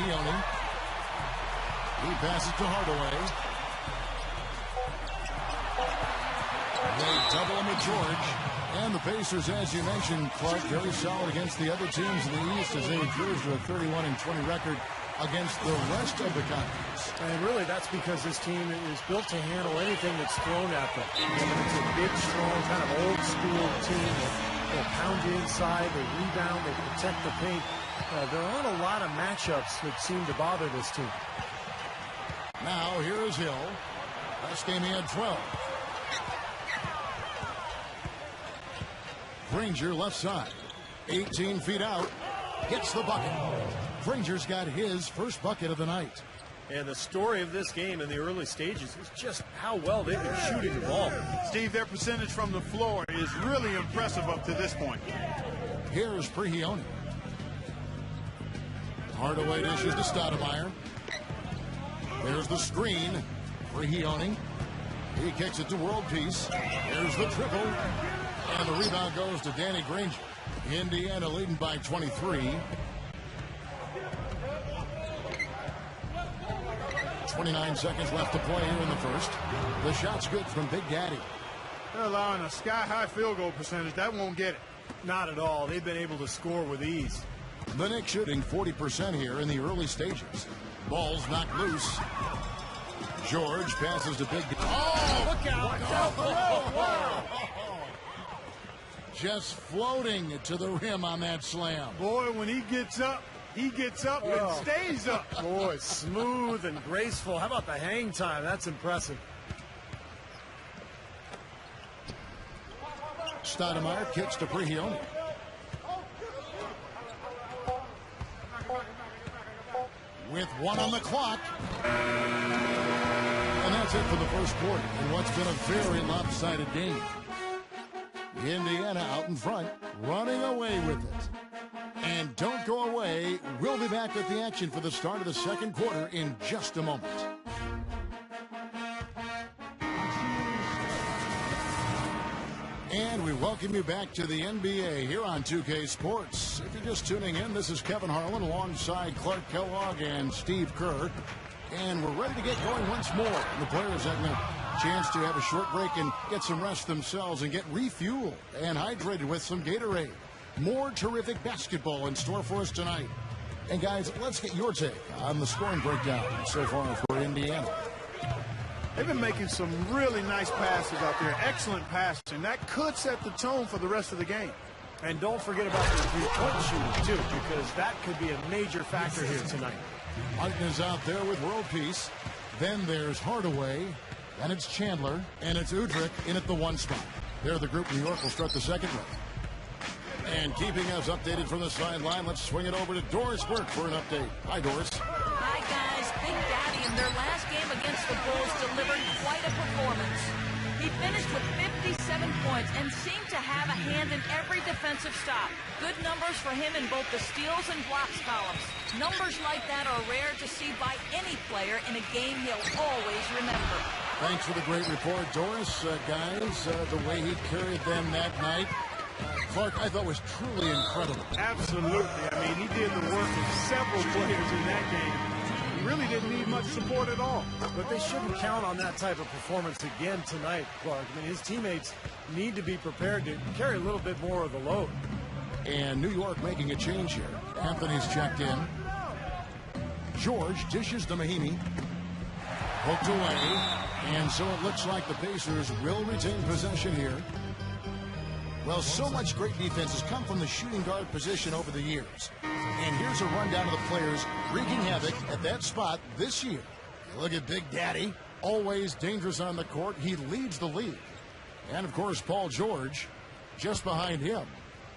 Prehioni. He passes to Hardaway. They double him with George. And the Pacers, as you mentioned, Clark, very solid against the other teams in the East as they cruise to a 31-20 record against the rest of the conference. And really, that's because this team is built to handle anything that's thrown at them. It's a big, strong, kind of old-school team. They'll pound you inside, they rebound, they protect the paint. There aren't a lot of matchups that seem to bother this team. Now, here is Hill. Last game he had 12. Granger left side. 18 feet out. Gets the bucket. Granger's got his first bucket of the night. And the story of this game in the early stages is just how well they've been shooting the ball. Steve, their percentage from the floor is really impressive up to this point. Here's Prehioni. Hardaway dishes to Stoudemire. There's the screen. Prehioni. He kicks it to World Peace. Here's the triple. And the rebound goes to Danny Granger. Indiana leading by 23. 29 seconds left to play here in the first. The shot's good from Big Daddy. They're allowing a sky-high field goal percentage. That won't get it. Not at all. They've been able to score with ease. The Knicks shooting 40% here in the early stages. Ball's knocked loose. George passes to Big Daddy. Oh, look out. Oh, just floating to the rim on that slam. Boy, when he gets up and stays up. Boy, smooth and graceful. How about the hang time? That's impressive. Stoudemire kicks to Prehioni. With 1 on the clock. And that's it for the first quarter in what's been a very lopsided game. Indiana out in front, running away with it. And don't go away. We'll be back with the action for the start of the second quarter in just a moment. And we welcome you back to the NBA here on 2K Sports. If you're just tuning in, this is Kevin Harlan alongside Clark Kellogg and Steve Kerr. And we're ready to get going once more. The players having a chance to have a short break and get some rest themselves and get refueled and hydrated with some Gatorade. More terrific basketball in store for us tonight. And guys, let's get your take on the scoring breakdown so far for Indiana. They've been making some really nice passes out there. Excellent passes, and that could set the tone for the rest of the game. And don't forget about the three-point shooting, too, because that could be a major factor here tonight. Martin is out there with World Peace. Then there's Hardaway, and it's Chandler, and it's Udrich in at the 1 spot. There, the group New York will start the second round. And keeping us updated from the sideline, let's swing it over to Doris Burke for an update. Hi, Doris. Hi, guys. Big Daddy in their last game against the Bulls delivered quite a performance. He finished with 57 points and seemed to have a hand in every defensive stop. Good numbers for him in both the steals and blocks columns. Numbers like that are rare to see by any player in a game he'll always remember. Thanks for the great report, Doris. Guys, the way he carried them that night, Clark, I thought was truly incredible. Absolutely. I mean, he did the work of several players in that game. He really didn't need much support at all. But they shouldn't count on that type of performance again tonight, Clark. I mean, his teammates need to be prepared to carry a little bit more of the load. And New York making a change here. Anthony's checked in. George dishes to Mahinmi. Hooked away. And so it looks like the Pacers will retain possession here. Well, so much great defense has come from the shooting guard position over the years. And here's a rundown of the players wreaking havoc at that spot this year. Look at Big Daddy, always dangerous on the court. He leads the league. And, of course, Paul George just behind him.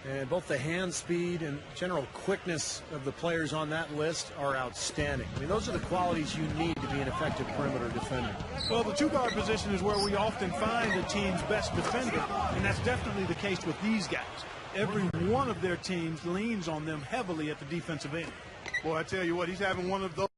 And both the hand speed and general quickness of the players on that list are outstanding. I mean, those are the qualities you need to be an effective perimeter defender. Well, the two-guard position is where we often find a team's best defender, and that's definitely the case with these guys. Every one of their teams leans on them heavily at the defensive end. Boy, I tell you what, he's having one of those